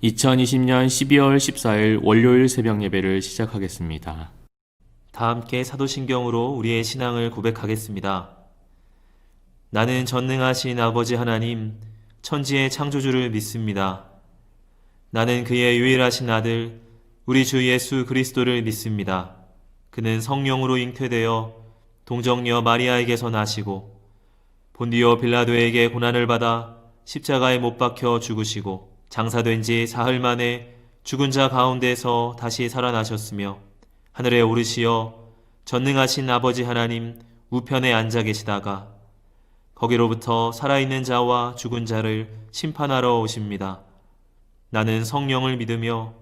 2020년 12월 14일 월요일 새벽 예배를 시작하겠습니다. 다 함께 사도신경으로 우리의 신앙을 고백하겠습니다. 나는 전능하신 아버지 하나님, 천지의 창조주를 믿습니다. 나는 그의 유일하신 아들, 우리 주 예수 그리스도를 믿습니다. 그는 성령으로 잉태되어 동정녀 마리아에게서 나시고 본디오 빌라도에게 고난을 받아 십자가에 못 박혀 죽으시고 장사된 지 사흘 만에 죽은 자 가운데서 다시 살아나셨으며 하늘에 오르시어 전능하신 아버지 하나님 우편에 앉아 계시다가 거기로부터 살아있는 자와 죽은 자를 심판하러 오십니다. 나는 성령을 믿으며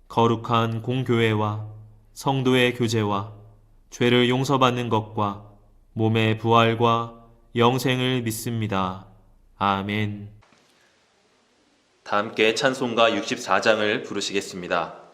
거룩한 공교회와 성도의 교제와 죄를 용서받는 것과 몸의 부활과 영생을 믿습니다. 아멘. 다 함께 찬송가 64장을 부르시겠습니다.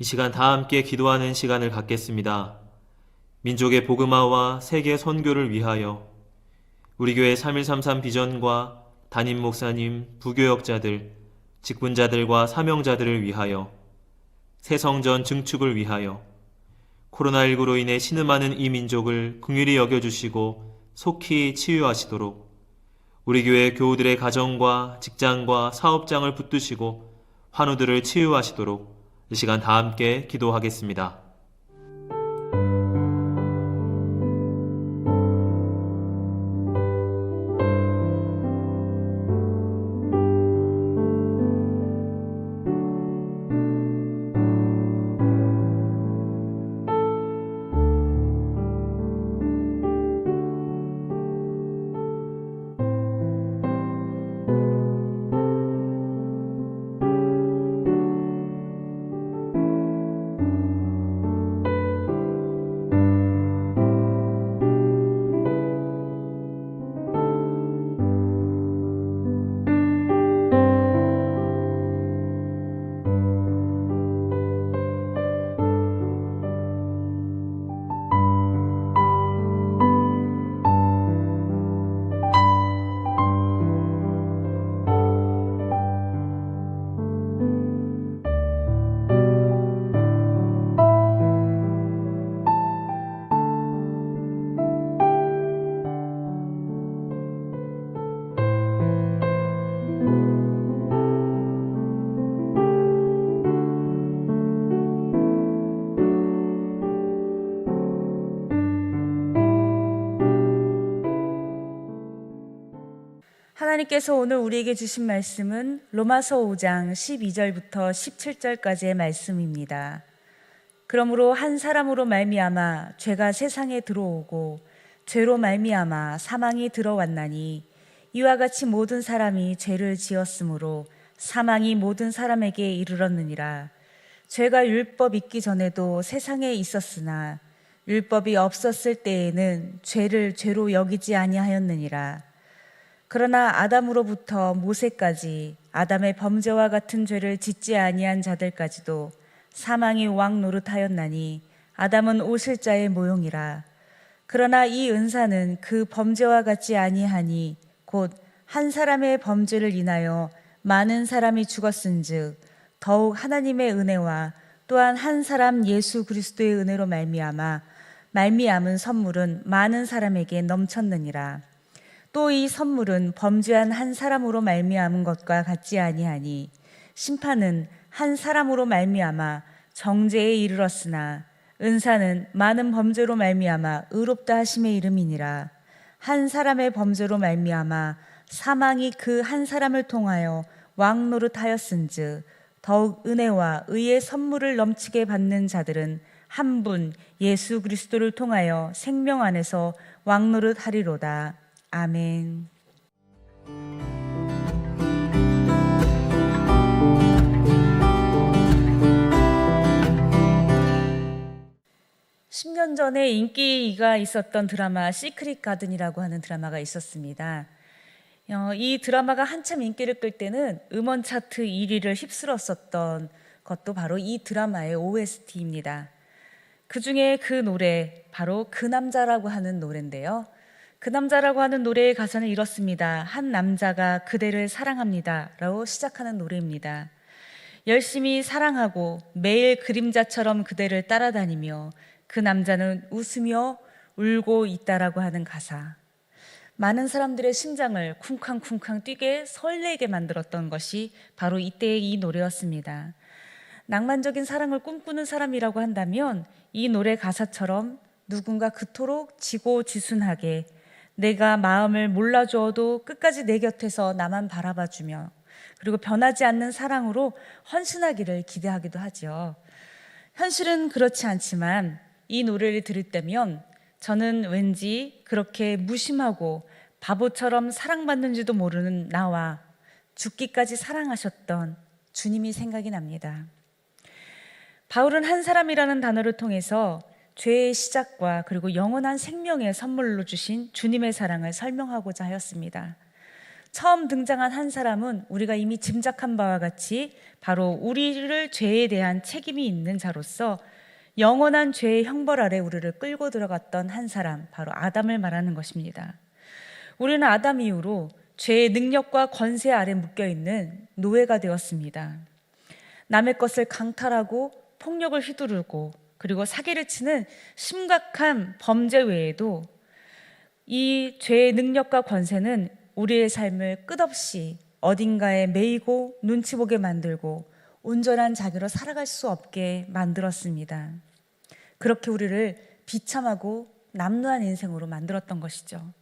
이 시간 다 함께 기도하는 시간을 갖겠습니다. 민족의 복음화와 세계 선교를 위하여 우리 교회 3133 비전과 담임 목사님, 부교역자들, 직분자들과 사명자들을 위하여 새성전 증축을 위하여 코로나19로 인해 신음하는 이 민족을 긍휼히 여겨주시고 속히 치유하시도록 우리 교회 교우들의 가정과 직장과 사업장을 붙드시고 환우들을 치유하시도록 이 시간 다 함께 기도하겠습니다. 하나님께서 오늘 우리에게 주신 말씀은 로마서 5장 12절부터 17절까지의 말씀입니다. 그러므로 한 사람으로 말미암아 죄가 세상에 들어오고 죄로 말미암아 사망이 들어왔나니 이와 같이 모든 사람이 죄를 지었으므로 사망이 모든 사람에게 이르렀느니라. 죄가 율법 있기 전에도 세상에 있었으나 율법이 없었을 때에는 죄를 죄로 여기지 아니하였느니라. 그러나 아담으로부터 모세까지 아담의 범죄와 같은 죄를 짓지 아니한 자들까지도 사망이 왕 노릇하였나니 아담은 오실 자의 모형이라. 그러나 이 은사는 그 범죄와 같지 아니하니 곧 한 사람의 범죄를 인하여 많은 사람이 죽었은즉 더욱 하나님의 은혜와 또한 한 사람 예수 그리스도의 은혜로 말미암은 선물은 많은 사람에게 넘쳤느니라. 또 이 선물은 범죄한 한 사람으로 말미암은 것과 같지 아니하니 심판은 한 사람으로 말미암아 정죄에 이르렀으나 은사는 많은 범죄로 말미암아 의롭다 하심의 이름이니라. 한 사람의 범죄로 말미암아 사망이 그 한 사람을 통하여 왕 노릇하였은즉 더욱 은혜와 의의 선물을 넘치게 받는 자들은 한 분 예수 그리스도를 통하여 생명 안에서 왕 노릇하리로다. 아멘. (10년) 전에 인기가 있었던 드라마 시크릿 가든이라고 하는 드라마가 있었습니다. 이 드라마가 한참 인기를 끌 때는 음원 차트 1위를 휩쓸었었던 것도 바로 이 드라마의 OST입니다. 그 중에 그 노래, 바로 그 남자라고 하는 노래인데요. 그 남자라고 하는 노래의 가사는 이렇습니다. 한 남자가 그대를 사랑합니다 라고 시작하는 노래입니다. 열심히 사랑하고 매일 그림자처럼 그대를 따라다니며 그 남자는 웃으며 울고 있다라고 하는 가사. 많은 사람들의 심장을 쿵쾅쿵쾅 뛰게 설레게 만들었던 것이 바로 이때의 이 노래였습니다. 낭만적인 사랑을 꿈꾸는 사람이라고 한다면 이 노래 가사처럼 누군가 그토록 지고지순하게 내가 마음을 몰라주어도 끝까지 내 곁에서 나만 바라봐주며 그리고 변하지 않는 사랑으로 헌신하기를 기대하기도 하죠. 현실은 그렇지 않지만 이 노래를 들을 때면 저는 왠지 그렇게 무심하고 바보처럼 사랑받는지도 모르는 나와 죽기까지 사랑하셨던 주님이 생각이 납니다. 바울은 한 사람이라는 단어를 통해서 죄의 시작과 그리고 영원한 생명의 선물로 주신 주님의 사랑을 설명하고자 하였습니다. 처음 등장한 한 사람은 우리가 이미 짐작한 바와 같이 바로 우리를 죄에 대한 책임이 있는 자로서 영원한 죄의 형벌 아래 우리를 끌고 들어갔던 한 사람, 바로 아담을 말하는 것입니다. 우리는 아담 이후로 죄의 능력과 권세 아래 묶여있는 노예가 되었습니다. 남의 것을 강탈하고 폭력을 휘두르고 그리고 사기를 치는 심각한 범죄 외에도 이 죄의 능력과 권세는 우리의 삶을 끝없이 어딘가에 매이고 눈치 보게 만들고 온전한 자기로 살아갈 수 없게 만들었습니다. 그렇게 우리를 비참하고 남루한 인생으로 만들었던 것이죠.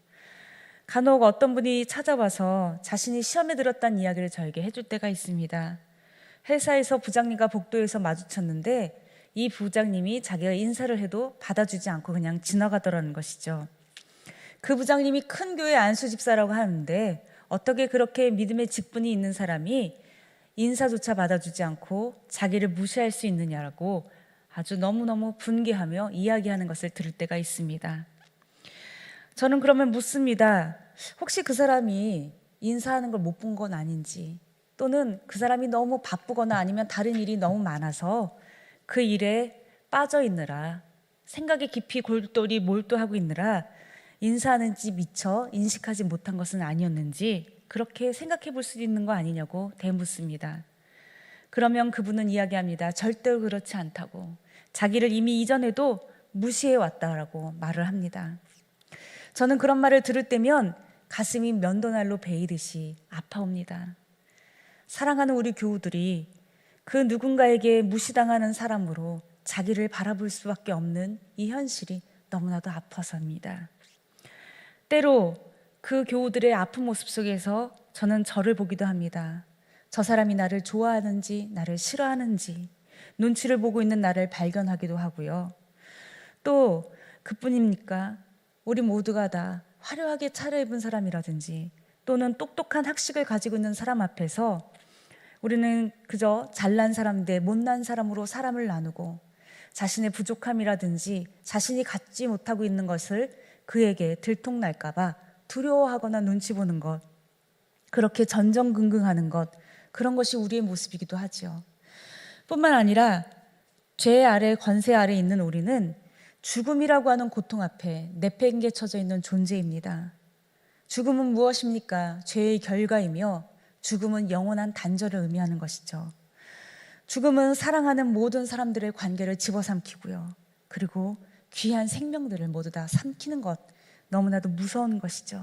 간혹 어떤 분이 찾아와서 자신이 시험에 들었다는 이야기를 저에게 해줄 때가 있습니다. 회사에서 부장님과 복도에서 마주쳤는데 이 부장님이 자기가 인사를 해도 받아주지 않고 그냥 지나가더라는 것이죠. 그 부장님이 큰 교회 안수 집사라고 하는데 어떻게 그렇게 믿음의 직분이 있는 사람이 인사조차 받아주지 않고 자기를 무시할 수 있느냐라고 아주 너무너무 분개하며 이야기하는 것을 들을 때가 있습니다. 저는 그러면 묻습니다. 혹시 그 사람이 인사하는 걸 못 본 건 아닌지, 또는 그 사람이 너무 바쁘거나 아니면 다른 일이 너무 많아서 그 일에 빠져 있느라, 생각에 깊이 골똘히 몰두하고 있느라 인사하는지 미처 인식하지 못한 것은 아니었는지 그렇게 생각해 볼 수 있는 거 아니냐고 되묻습니다. 그러면 그분은 이야기합니다. 절대로 그렇지 않다고. 자기를 이미 이전에도 무시해 왔다라고 말을 합니다. 저는 그런 말을 들을 때면 가슴이 면도날로 베이듯이 아파옵니다. 사랑하는 우리 교우들이 그 누군가에게 무시당하는 사람으로 자기를 바라볼 수밖에 없는 이 현실이 너무나도 아파서입니다. 때로 그 교우들의 아픈 모습 속에서 저는 저를 보기도 합니다. 저 사람이 나를 좋아하는지 나를 싫어하는지 눈치를 보고 있는 나를 발견하기도 하고요. 또 그뿐입니까? 우리 모두가 다 화려하게 차려입은 사람이라든지 또는 똑똑한 학식을 가지고 있는 사람 앞에서 우리는 그저 잘난 사람 대 못난 사람으로 사람을 나누고 자신의 부족함이라든지 자신이 갖지 못하고 있는 것을 그에게 들통날까 봐 두려워하거나 눈치 보는 것, 그렇게 전전긍긍하는 것, 그런 것이 우리의 모습이기도 하죠. 뿐만 아니라 죄 아래 권세 아래 있는 우리는 죽음이라고 하는 고통 앞에 내팽개쳐져 있는 존재입니다. 죽음은 무엇입니까? 죄의 결과이며 죽음은 영원한 단절을 의미하는 것이죠. 죽음은 사랑하는 모든 사람들의 관계를 집어삼키고요. 그리고 귀한 생명들을 모두 다 삼키는 것, 너무나도 무서운 것이죠.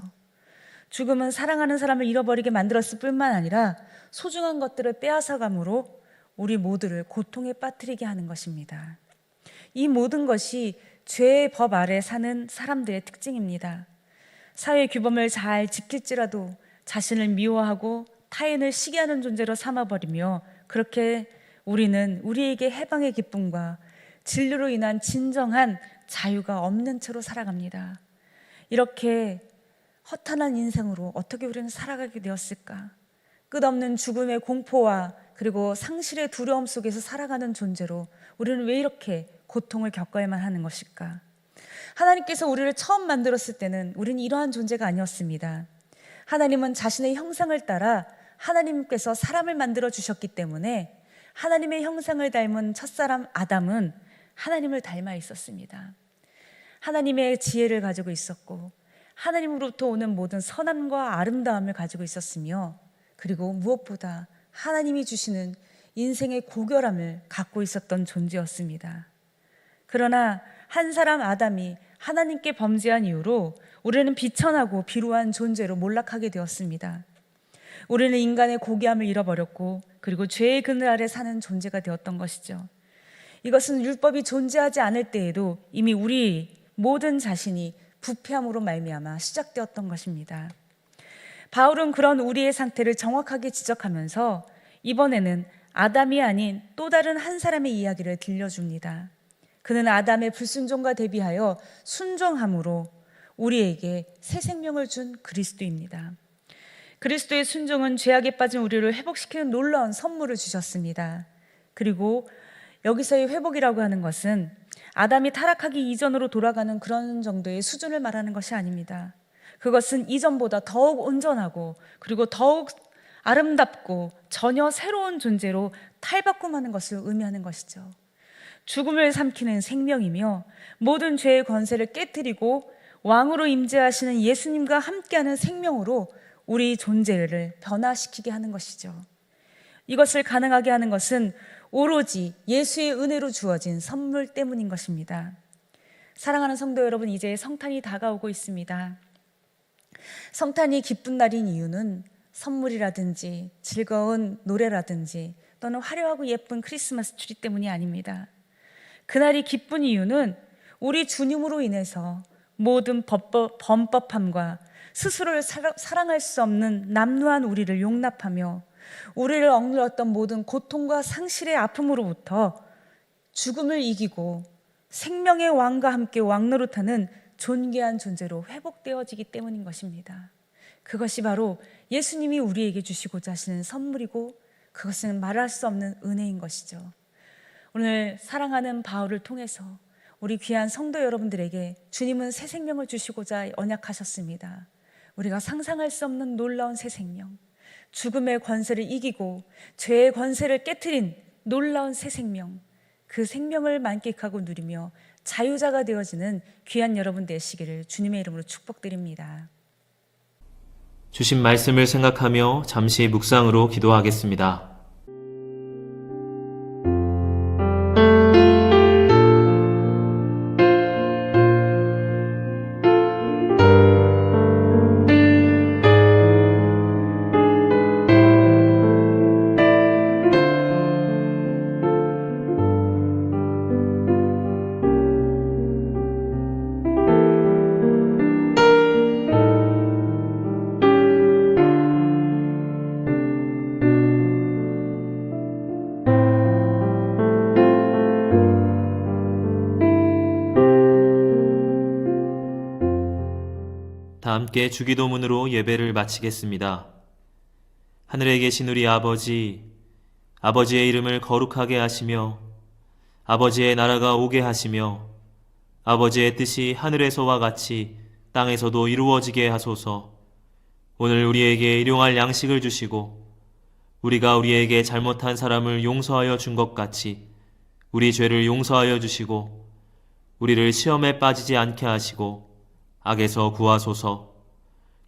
죽음은 사랑하는 사람을 잃어버리게 만들었을 뿐만 아니라 소중한 것들을 빼앗아감으로 우리 모두를 고통에 빠뜨리게 하는 것입니다. 이 모든 것이 죄의 법 아래 사는 사람들의 특징입니다. 사회 규범을 잘 지킬지라도 자신을 미워하고 타인을 시기하는 존재로 삼아버리며 그렇게 우리는 우리에게 해방의 기쁨과 진리로 인한 진정한 자유가 없는 채로 살아갑니다. 이렇게 허탄한 인생으로 어떻게 우리는 살아가게 되었을까? 끝없는 죽음의 공포와 그리고 상실의 두려움 속에서 살아가는 존재로 우리는 왜 이렇게 고통을 겪어야만 하는 것일까? 하나님께서 우리를 처음 만들었을 때는 우리는 이러한 존재가 아니었습니다. 하나님은 자신의 형상을 따라 하나님께서 사람을 만들어 주셨기 때문에 하나님의 형상을 닮은 첫사람 아담은 하나님을 닮아 있었습니다. 하나님의 지혜를 가지고 있었고 하나님으로부터 오는 모든 선함과 아름다움을 가지고 있었으며 그리고 무엇보다 하나님이 주시는 인생의 고결함을 갖고 있었던 존재였습니다. 그러나 한 사람 아담이 하나님께 범죄한 이후로 우리는 비천하고 비루한 존재로 몰락하게 되었습니다. 우리는 인간의 고귀함을 잃어버렸고 그리고 죄의 그늘 아래 사는 존재가 되었던 것이죠. 이것은 율법이 존재하지 않을 때에도 이미 우리 모든 자신이 부패함으로 말미암아 시작되었던 것입니다. 바울은 그런 우리의 상태를 정확하게 지적하면서 이번에는 아담이 아닌 또 다른 한 사람의 이야기를 들려줍니다. 그는 아담의 불순종과 대비하여 순종함으로 우리에게 새 생명을 준 그리스도입니다. 그리스도의 순종은 죄악에 빠진 우리를 회복시키는 놀라운 선물을 주셨습니다. 그리고 여기서의 회복이라고 하는 것은 아담이 타락하기 이전으로 돌아가는 그런 정도의 수준을 말하는 것이 아닙니다. 그것은 이전보다 더욱 온전하고 그리고 더욱 아름답고 전혀 새로운 존재로 탈바꿈하는 것을 의미하는 것이죠. 죽음을 삼키는 생명이며 모든 죄의 권세를 깨뜨리고 왕으로 임재하시는 예수님과 함께하는 생명으로 우리 존재를 변화시키게 하는 것이죠. 이것을 가능하게 하는 것은 오로지 예수의 은혜로 주어진 선물 때문인 것입니다. 사랑하는 성도 여러분, 이제 성탄이 다가오고 있습니다. 성탄이 기쁜 날인 이유는 선물이라든지 즐거운 노래라든지 또는 화려하고 예쁜 크리스마스 트리 때문이 아닙니다. 그날이 기쁜 이유는 우리 주님으로 인해서 모든 범법함과 스스로를 사랑할 수 없는 남루한 우리를 용납하며 우리를 억눌렀던 모든 고통과 상실의 아픔으로부터 죽음을 이기고 생명의 왕과 함께 왕노릇하는 존귀한 존재로 회복되어지기 때문인 것입니다. 그것이 바로 예수님이 우리에게 주시고자 하시는 선물이고 그것은 말할 수 없는 은혜인 것이죠. 오늘 사랑하는 바울을 통해서 우리 귀한 성도 여러분들에게 주님은 새 생명을 주시고자 언약하셨습니다. 우리가 상상할 수 없는 놀라운 새 생명, 죽음의 권세를 이기고 죄의 권세를 깨트린 놀라운 새 생명, 그 생명을 만끽하고 누리며 자유자가 되어지는 귀한 여러분 되시기를 주님의 이름으로 축복드립니다. 주신 말씀을 생각하며 잠시 묵상으로 기도하겠습니다. 다 함께 주기도문으로 예배를 마치겠습니다. 하늘에 계신 우리 아버지, 아버지의 이름을 거룩하게 하시며 아버지의 나라가 오게 하시며 아버지의 뜻이 하늘에서와 같이 땅에서도 이루어지게 하소서. 오늘 우리에게 일용할 양식을 주시고 우리가 우리에게 잘못한 사람을 용서하여 준 것 같이 우리 죄를 용서하여 주시고 우리를 시험에 빠지지 않게 하시고 악에서 구하소서.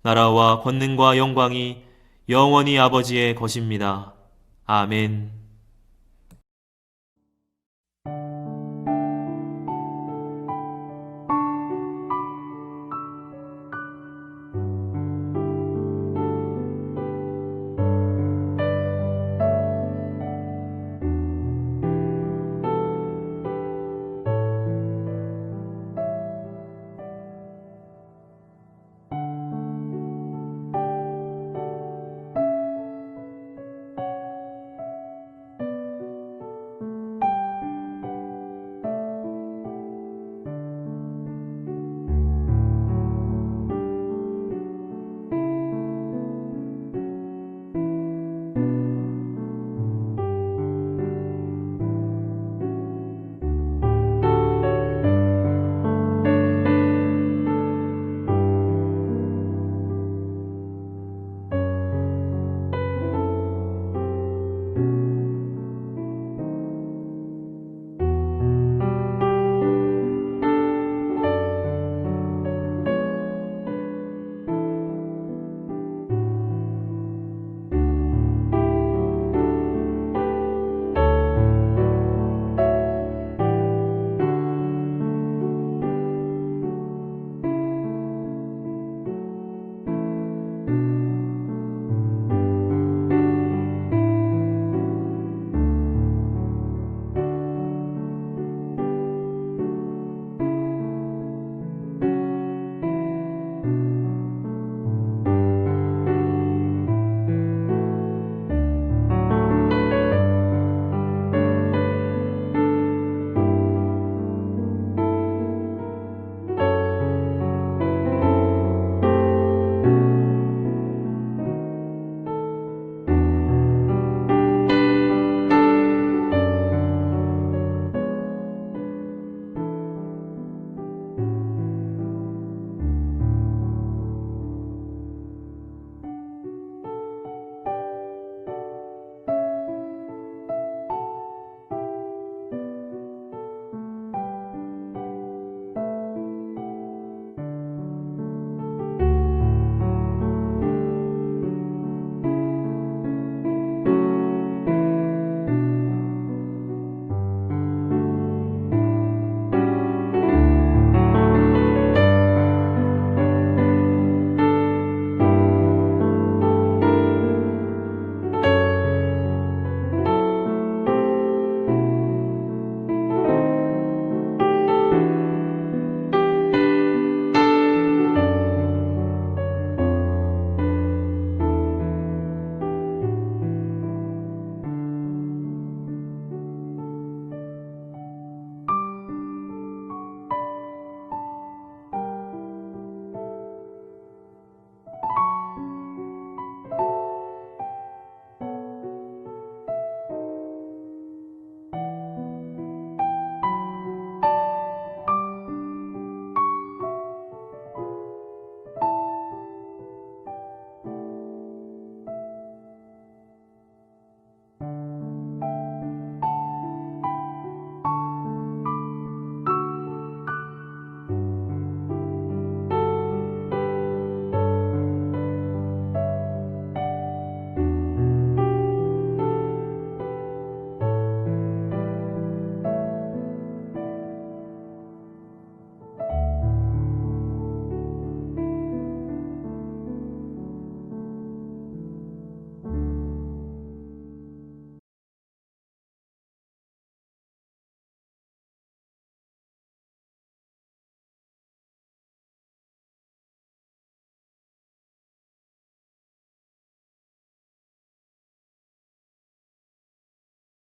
나라와 권능과 영광이 영원히 아버지의 것입니다. 아멘.